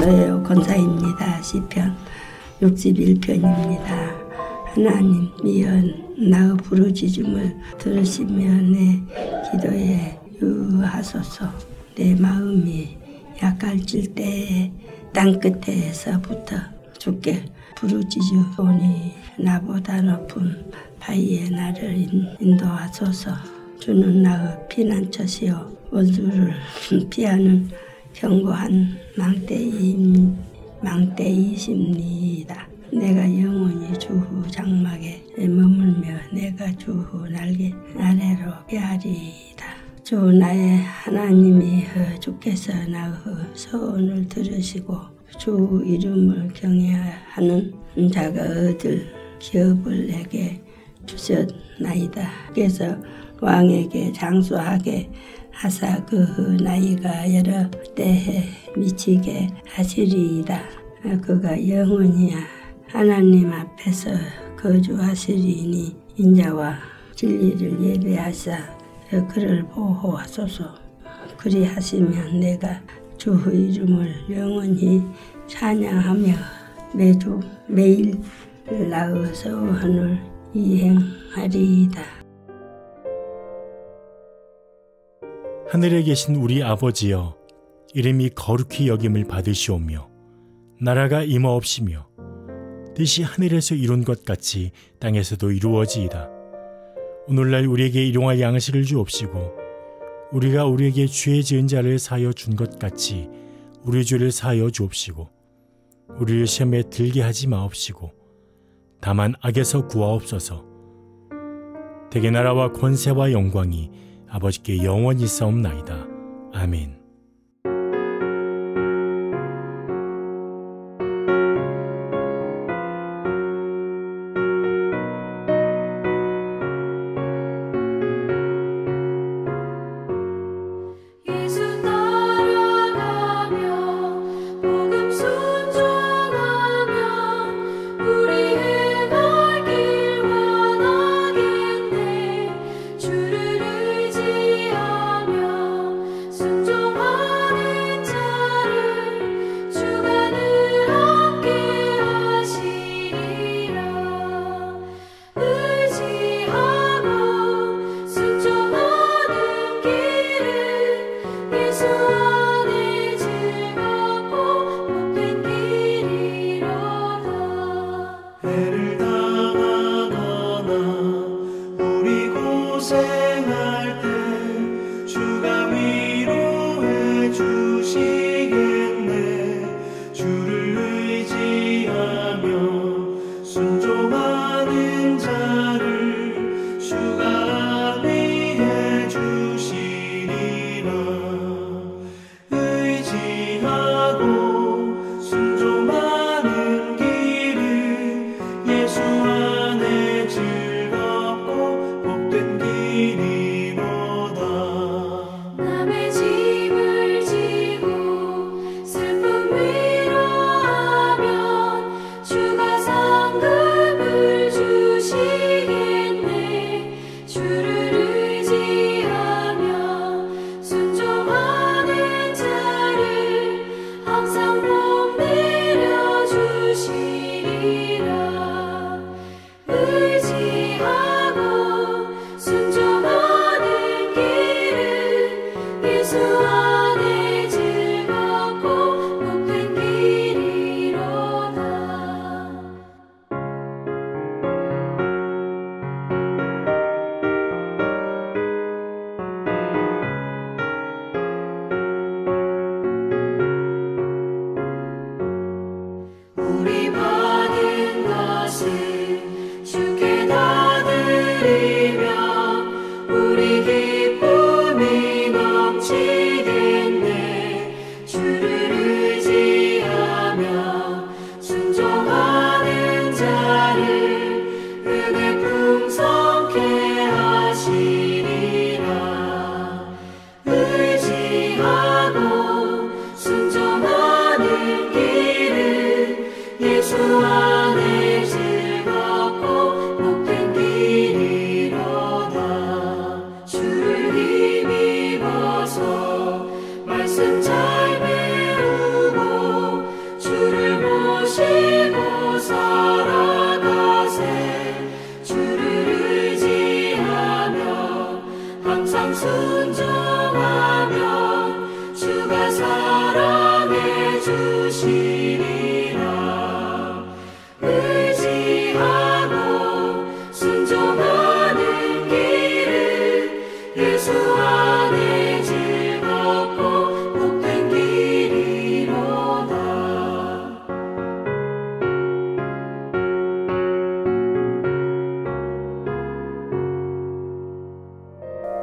노예요 권사입니다. 시편 61편입니다. 하나님 미연 나의 부르짖음을 들으시며 내 기도에 유하소서. 내 마음이 약할질 때에 땅끝에서부터 주께 부르짖으오니 나보다 높은 바위에 나를 인도하소서. 주는 나의 피난처시요 원수를 피하는 견고한 망대이십니다. 내가 영원히 주후 장막에 머물며 내가 주후 날개 아래로 피하리이다. 주 나의 하나님이 주께서 나의 소원을 들으시고 주 이름을 경외하는 자가 얻을 기업을 내게 주셨나이다. 그래서 왕에게 장수하게 하사 그 나이가 여러 때에 미치게 하시리이다. 그가 영원히 하나님 앞에서 거주하시리니 인자와 진리를 예배하사 그를 보호하소서. 그리하시면 내가 주 이름을 영원히 찬양하며 매일 나의 소원을 이행하리이다. 하늘에 계신 우리 아버지여, 이름이 거룩히 여김을 받으시오며 나라가 임하옵시며 뜻이 하늘에서 이룬 것 같이 땅에서도 이루어지이다. 오늘날 우리에게 일용할 양식을 주옵시고 우리가 우리에게 죄 지은 자를 사하여 준 것 같이 우리 죄를 사하여 주옵시고 우리를 시험에 들게 하지 마옵시고 다만 악에서 구하옵소서. 대개 나라와 권세와 영광이 아버지께 영원히 있사옵나이다. 아멘. 말씀 잘 배우고 순종하면 주가 사랑해 주시리라. 의지하고 순종하는 길은 예수 안에 즐겁고 복된 길이로다.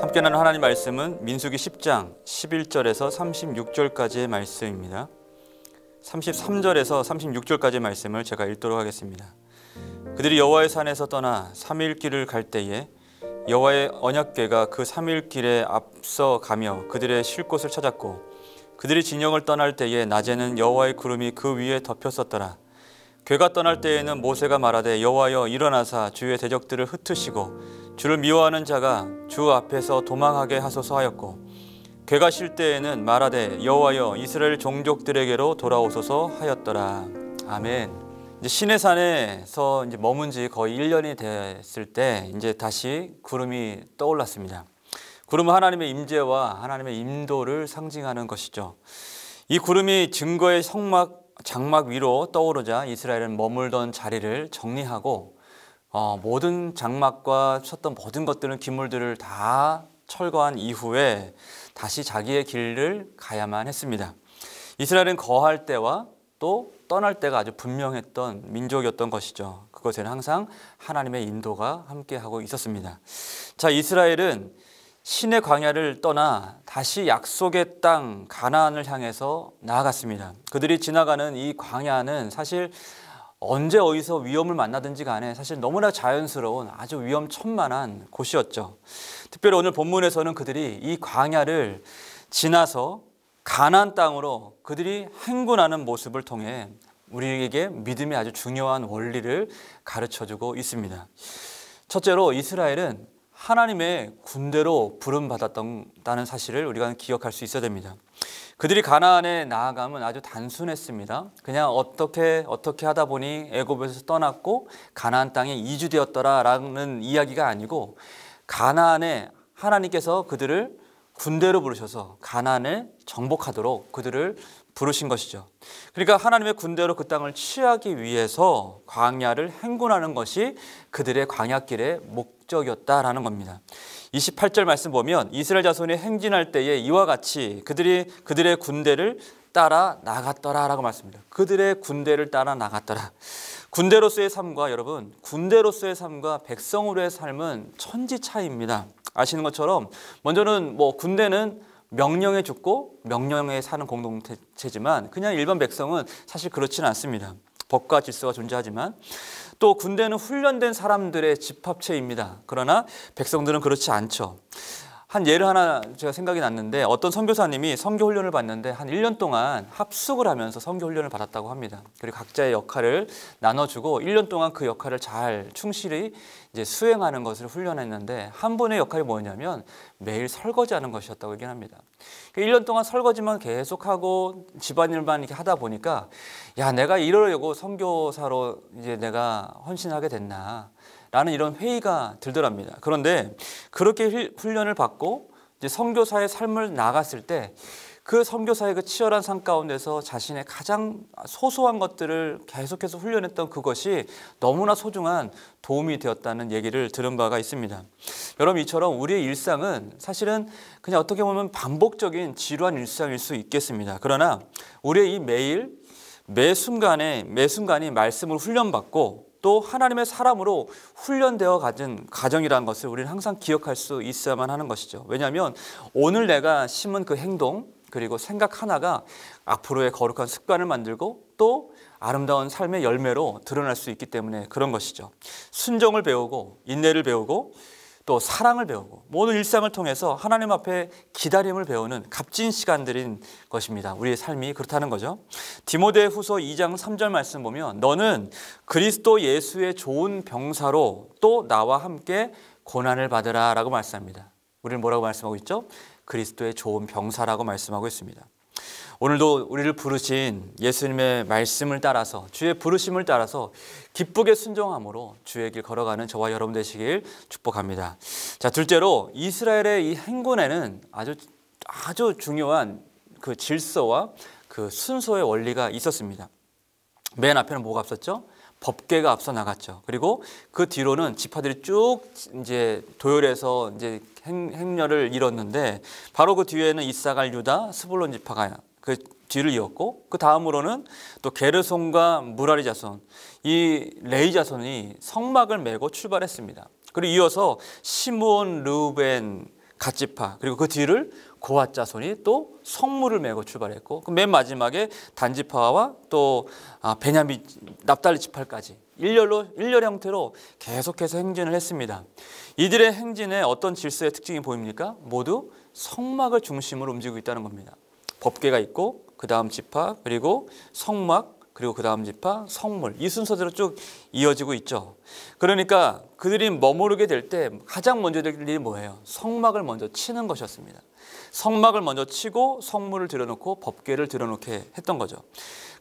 함께 나눈 하나님 말씀은 민수기 10장 11절에서 36절까지의 말씀입니다. 33절에서 36절까지의 말씀을 제가 읽도록 하겠습니다. 그들이 여호와의 산에서 떠나 3일 길을 갈 때에 여호와의 언약궤가 그 3일 길에 앞서 가며 그들의 쉴 곳을 찾았고, 그들이 진영을 떠날 때에 낮에는 여호와의 구름이 그 위에 덮였었더라. 궤가 떠날 때에는 모세가 말하되 여호와여 일어나사 주의 대적들을 흩으시고 주를 미워하는 자가 주 앞에서 도망하게 하소서 하였고, 궤가 쉴 때에는 말하되 여호와여 이스라엘 종족들에게로 돌아오소서 하였더라. 아멘. 이제 시내산에서 이제 머문 지 거의 1년이 됐을 때 이제 다시 구름이 떠올랐습니다. 구름은 하나님의 임재와 하나님의 인도를 상징하는 것이죠. 이 구름이 증거의 장막 위로 떠오르자 이스라엘은 머물던 자리를 정리하고 모든 장막과 쳤던 모든 것들은 기물들을 다 철거한 이후에 다시 자기의 길을 가야만 했습니다. 이스라엘은 거할 때와 또 떠날 때가 아주 분명했던 민족이었던 것이죠. 그것에는 항상 하나님의 인도가 함께하고 있었습니다. 자, 이스라엘은 신의 광야를 떠나 다시 약속의 땅 가나안을 향해서 나아갔습니다. 그들이 지나가는 이 광야는 사실 언제 어디서 위험을 만나든지 간에 사실 너무나 자연스러운 아주 위험천만한 곳이었죠. 특별히 오늘 본문에서는 그들이 이 광야를 지나서 가나안 땅으로 그들이 행군하는 모습을 통해 우리에게 믿음의 아주 중요한 원리를 가르쳐주고 있습니다. 첫째로 이스라엘은 하나님의 군대로 부름받았다는 사실을 우리가 기억할 수 있어야 됩니다. 그들이 가나안에 나아가면 아주 단순했습니다. 그냥 어떻게 하다 보니 애굽에서 떠났고 가나안 땅에 이주되었더라라는 이야기가 아니고, 가나안에 하나님께서 그들을 군대로 부르셔서 가나안을 정복하도록 그들을 부르신 것이죠. 그러니까 하나님의 군대로 그 땅을 취하기 위해서 광야를 행군하는 것이 그들의 광야길의 목적이었다라는 겁니다. 28절 말씀 보면 이스라엘 자손이 행진할 때에 이와 같이 그들의 군대를 따라 나갔더라라고 말씀합니다. 그들의 군대를 따라 나갔더라. 군대로서의 삶과 여러분, 군대로서의 삶과 백성으로의 삶은 천지 차이입니다. 아시는 것처럼 먼저는 군대는 명령에 죽고 명령에 사는 공동체지만 그냥 일반 백성은 사실 그렇지는 않습니다. 법과 질서가 존재하지만 또 군대는 훈련된 사람들의 집합체입니다. 그러나 백성들은 그렇지 않죠. 한 예를 하나 제가 생각이 났는데, 어떤 선교사님이 선교훈련을 받는데 한 1년 동안 합숙을 하면서 선교훈련을 받았다고 합니다. 그리고 각자의 역할을 나눠주고 1년 동안 그 역할을 잘 충실히 이제 수행하는 것을 훈련했는데, 한 분의 역할이 뭐냐면 매일 설거지하는 것이었다고 얘기합니다. 1년 동안 설거지만 계속하고 집안일만 이렇게 하다 보니까 야, 내가 이러려고 선교사로 이제 내가 헌신하게 됐나 라는 이런 회의가 들더랍니다. 그런데 그렇게 훈련을 받고 이제 선교사의 삶을 나갔을 때 그 선교사의 그 치열한 삶 가운데서 자신의 가장 소소한 것들을 계속해서 훈련했던 그것이 너무나 소중한 도움이 되었다는 얘기를 들은 바가 있습니다. 여러분, 이처럼 우리의 일상은 사실은 그냥 어떻게 보면 반복적인 지루한 일상일 수 있겠습니다. 그러나 우리의 이 매 순간이 말씀을 훈련받고 또 하나님의 사람으로 훈련되어 가진 가정이라는 것을 우리는 항상 기억할 수 있어야만 하는 것이죠. 왜냐하면 오늘 내가 심은 그 행동 그리고 생각 하나가 앞으로의 거룩한 습관을 만들고 또 아름다운 삶의 열매로 드러날 수 있기 때문에 그런 것이죠. 순종을 배우고 인내를 배우고 또 사랑을 배우고 모든 일상을 통해서 하나님 앞에 기다림을 배우는 값진 시간들인 것입니다. 우리의 삶이 그렇다는 거죠. 디모데후서 2장 3절 말씀 보면 너는 그리스도 예수의 좋은 병사로 또 나와 함께 고난을 받으라 라고 말씀합니다. 우리는 뭐라고 말씀하고 있죠? 그리스도의 좋은 병사라고 말씀하고 있습니다. 오늘도 우리를 부르신 예수님의 말씀을 따라서 주의 부르심을 따라서 기쁘게 순종함으로 주의 길 걸어가는 저와 여러분 되시길 축복합니다. 자, 둘째로 이스라엘의 이 행군에는 아주 중요한 그 질서와 그 순서의 원리가 있었습니다. 맨 앞에는 뭐가 앞섰죠? 법궤가 앞서 나갔죠. 그리고 그 뒤로는 지파들이 쭉 이제 도열해서 이제 행렬을 이뤘는데 바로 그 뒤에는 이사갈, 유다, 스불론 지파가 그 뒤를 이었고 그 다음으로는 또 게르손과 무라리 자손, 이 레위 자손이 성막을 메고 출발했습니다. 그리고 이어서 시므온, 르우벤, 갓지파, 그리고 그 뒤를 고앗 자손이 또 성물을 메고 출발했고 그 맨 마지막에 단지파와 또 베냐민, 납달리 지파까지 일렬 형태로 계속해서 행진을 했습니다. 이들의 행진에 어떤 질서의 특징이 보입니까? 모두 성막을 중심으로 움직이고 있다는 겁니다. 법궤가 있고 그 다음 지파, 그리고 성막, 그리고 그 다음 지파, 성물, 이 순서대로 쭉 이어지고 있죠. 그러니까 그들이 머무르게 될 때 가장 먼저 될 일이 뭐예요? 성막을 먼저 치는 것이었습니다. 성막을 먼저 치고 성물을 들여놓고 법궤를 들여놓게 했던 거죠.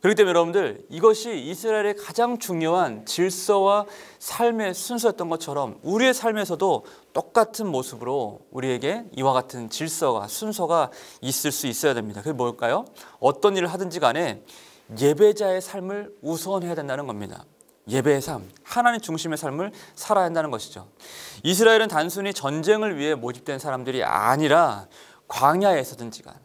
그렇기 때문에 여러분들, 이것이 이스라엘의 가장 중요한 질서와 삶의 순서였던 것처럼 우리의 삶에서도 똑같은 모습으로 우리에게 이와 같은 질서와 순서가 있을 수 있어야 됩니다. 그게 뭘까요? 어떤 일을 하든지 간에 예배자의 삶을 우선해야 된다는 겁니다. 예배의 삶, 하나님 중심의 삶을 살아야 한다는 것이죠. 이스라엘은 단순히 전쟁을 위해 모집된 사람들이 아니라 광야에서든지 간,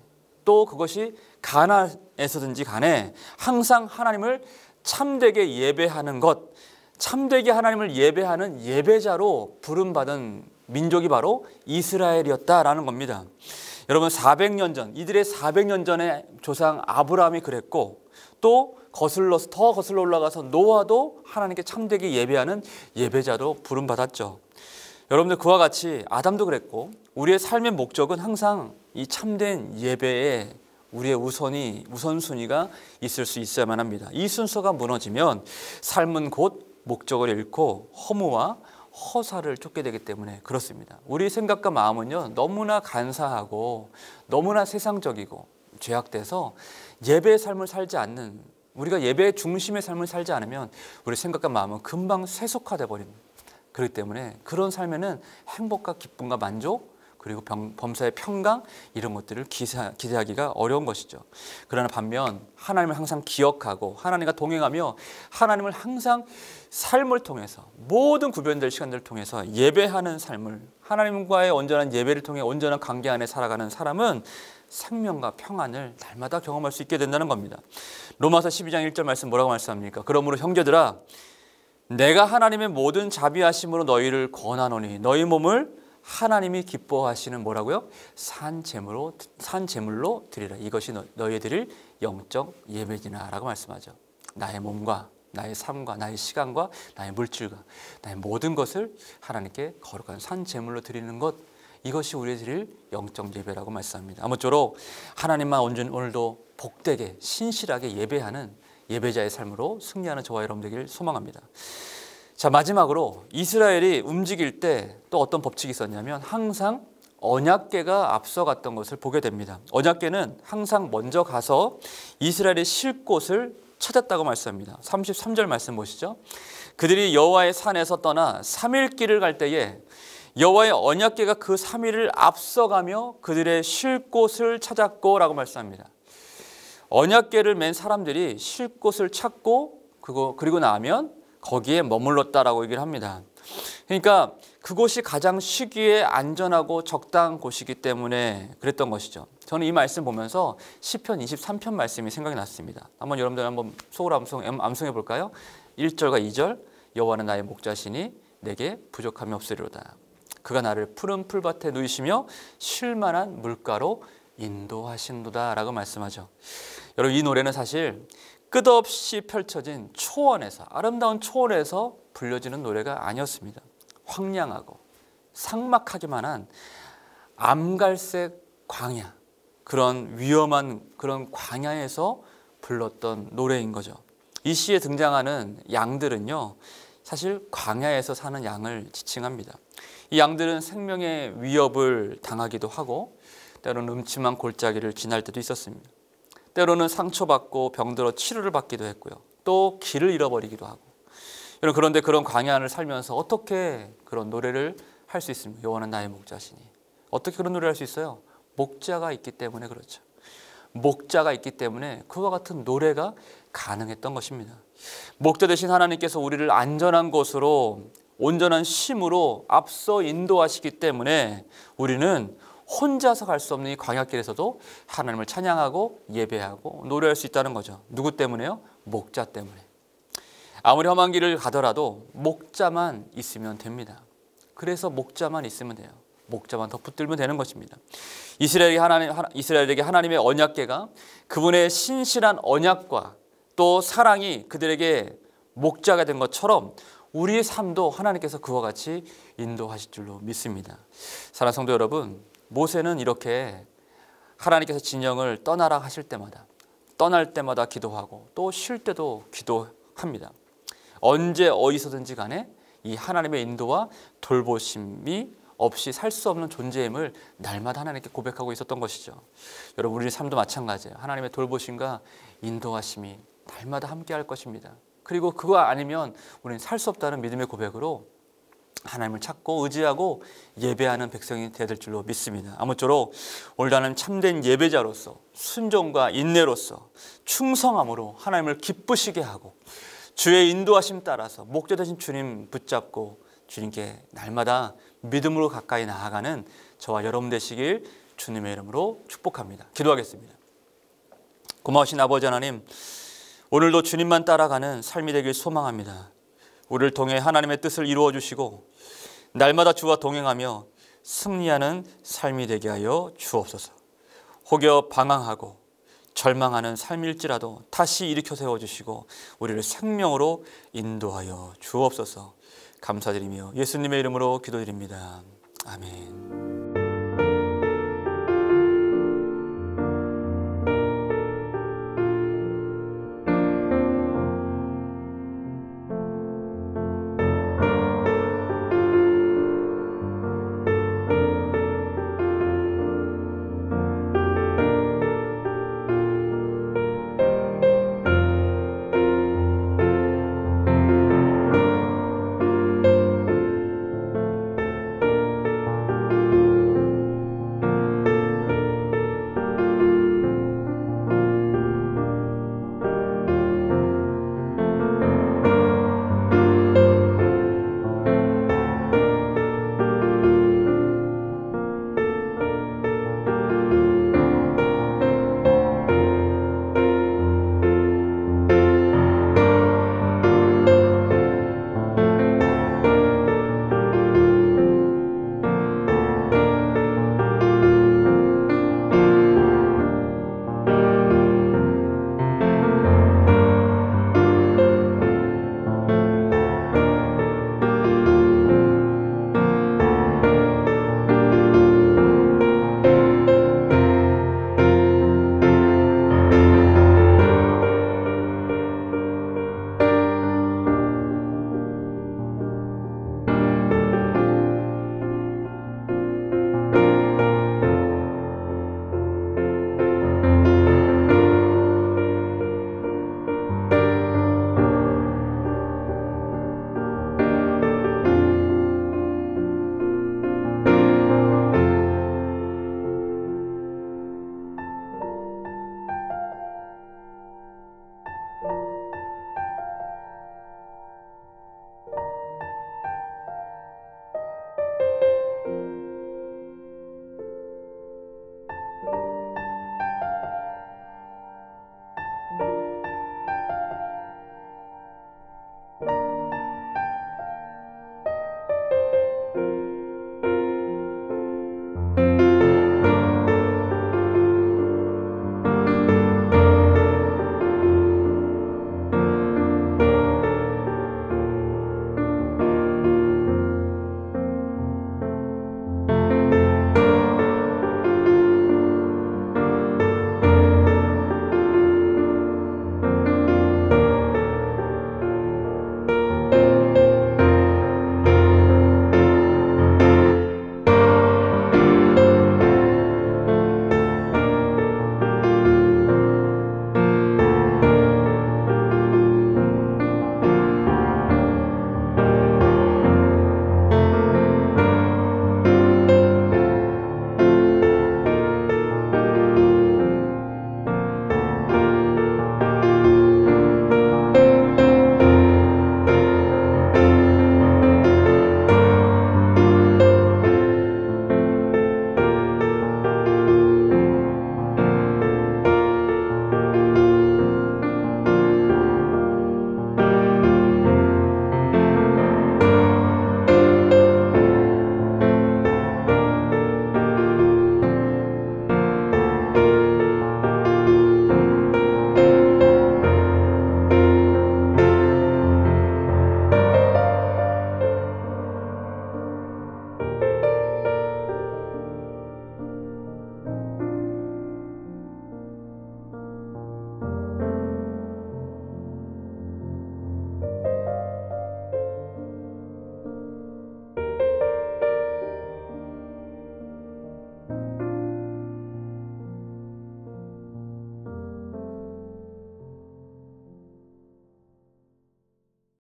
또 그것이 가나안에서든지 간에 항상 하나님을 참되게 예배하는 것, 참되게 하나님을 예배하는 예배자로 부름받은 민족이 바로 이스라엘이었다라는 겁니다. 여러분, 400년 전, 이들의 400년 전에 조상 아브라함이 그랬고, 또 더 거슬러 올라가서 노아도 하나님께 참되게 예배하는 예배자로 부름받았죠. 여러분들, 그와 같이 아담도 그랬고 우리의 삶의 목적은 항상 이 참된 예배에 우리의 우선순위가 있을 수 있어야만 합니다. 이 순서가 무너지면 삶은 곧 목적을 잃고 허무와 허사를 쫓게 되기 때문에 그렇습니다. 우리 생각과 마음은요, 너무나 간사하고 너무나 세상적이고 죄악돼서 예배의 삶을 살지 않는, 우리가 예배의 중심의 삶을 살지 않으면 우리 생각과 마음은 금방 세속화돼 버립니다. 그렇기 때문에 그런 삶에는 행복과 기쁨과 만족, 그리고 범사의 평강, 이런 것들을 기대하기가 어려운 것이죠. 그러나 반면 하나님을 항상 기억하고 하나님과 동행하며 하나님을 항상 삶을 통해서, 모든 구별될 시간들을 통해서 예배하는 삶을, 하나님과의 온전한 예배를 통해 온전한 관계 안에 살아가는 사람은 생명과 평안을 날마다 경험할 수 있게 된다는 겁니다. 로마서 12장 1절 말씀 뭐라고 말씀합니까? 그러므로 형제들아, 내가 하나님의 모든 자비하심으로 너희를 권하노니 너희 몸을 하나님이 기뻐하시는 뭐라고요? 산 제물로 드리라. 이것이 너희 드릴 영적 예배지나 라고 말씀하죠. 나의 몸과 나의 삶과 나의 시간과 나의 물질과 나의 모든 것을 하나님께 거룩한 산 제물로 드리는 것, 이것이 우리 드릴 영적 예배라고 말씀합니다. 아무쪼록 하나님만 오늘도 복되게 신실하게 예배하는 예배자의 삶으로 승리하는 저와 여러분 되기를 소망합니다. 자, 마지막으로 이스라엘이 움직일 때 또 어떤 법칙이 있었냐면 항상 언약궤가 앞서갔던 것을 보게 됩니다. 언약궤는 항상 먼저 가서 이스라엘의 쉴 곳을 찾았다고 말씀합니다. 33절 말씀 보시죠. 그들이 여호와의 산에서 떠나 3일 길을 갈 때에 여호와의 언약궤가 그 3일을 앞서가며 그들의 쉴 곳을 찾았고 라고 말씀합니다. 언약궤를 맨 사람들이 쉴 곳을 찾고 그리고 나면 거기에 머물렀다라고 얘기를 합니다. 그러니까 그곳이 가장 쉬기에 안전하고 적당한 곳이기 때문에 그랬던 것이죠. 저는 이 말씀 보면서 시편 23편 말씀이 생각이 났습니다. 여러분들 한번 속으로 암송해 볼까요? 1절과 2절. 여호와는 나의 목자시니 내게 부족함이 없으리로다. 그가 나를 푸른 풀밭에 누이시며 쉴만한 물가로 인도하신도다 라고 말씀하죠. 여러분, 이 노래는 사실 끝없이 펼쳐진 초원에서, 아름다운 초원에서 불려지는 노래가 아니었습니다. 황량하고 삭막하기만 한 암갈색 광야, 그런 위험한 그런 광야에서 불렀던 노래인 거죠. 이 시에 등장하는 양들은요, 사실 광야에서 사는 양을 지칭합니다. 이 양들은 생명의 위협을 당하기도 하고 때로는 음침한 골짜기를 지날 때도 있었습니다. 때로는 상처받고 병들어 치료를 받기도 했고요. 또 길을 잃어버리기도 하고. 여러분, 그런데 그런 광야 안을 살면서 어떻게 그런 노래를 할 수 있습니까? 여호와는 나의 목자시니. 어떻게 그런 노래를 할 수 있어요? 목자가 있기 때문에 그렇죠. 목자가 있기 때문에 그와 같은 노래가 가능했던 것입니다. 목자 되신 하나님께서 우리를 안전한 곳으로 온전한 쉼으로 앞서 인도하시기 때문에 우리는 혼자서 갈 수 없는 이 광야길에서도 하나님을 찬양하고 예배하고 노래할 수 있다는 거죠. 누구 때문에요? 목자 때문에. 아무리 험한 길을 가더라도 목자만 있으면 됩니다. 그래서 목자만 있으면 돼요. 목자만 더 붙들면 되는 것입니다. 이스라엘에게 하나님의 언약궤가 그분의 신실한 언약과 또 사랑이 그들에게 목자가 된 것처럼 우리의 삶도 하나님께서 그와 같이 인도하실 줄로 믿습니다. 사랑하는 성도 여러분, 모세는 이렇게 하나님께서 진영을 떠나라 하실 때마다 떠날 때마다 기도하고 또 쉴 때도 기도합니다. 언제 어디서든지 간에 이 하나님의 인도와 돌보심이 없이 살 수 없는 존재임을 날마다 하나님께 고백하고 있었던 것이죠. 여러분, 우리 삶도 마찬가지예요. 하나님의 돌보심과 인도하심이 날마다 함께 할 것입니다. 그리고 그거 아니면 우리는 살 수 없다는 믿음의 고백으로 하나님을 찾고 의지하고 예배하는 백성이 되야 될 줄로 믿습니다. 아무쪼록 오늘도 하나님 참된 예배자로서 순종과 인내로서 충성함으로 하나님을 기쁘시게 하고 주의 인도하심 따라서 목자 되신 주님 붙잡고 주님께 날마다 믿음으로 가까이 나아가는 저와 여러분 되시길 주님의 이름으로 축복합니다. 기도하겠습니다. 고마우신 아버지 하나님, 오늘도 주님만 따라가는 삶이 되길 소망합니다. 우리를 통해 하나님의 뜻을 이루어 주시고 날마다 주와 동행하며 승리하는 삶이 되게 하여 주옵소서. 혹여 방황하고 절망하는 삶일지라도 다시 일으켜 세워주시고 우리를 생명으로 인도하여 주옵소서. 감사드리며 예수님의 이름으로 기도드립니다. 아멘.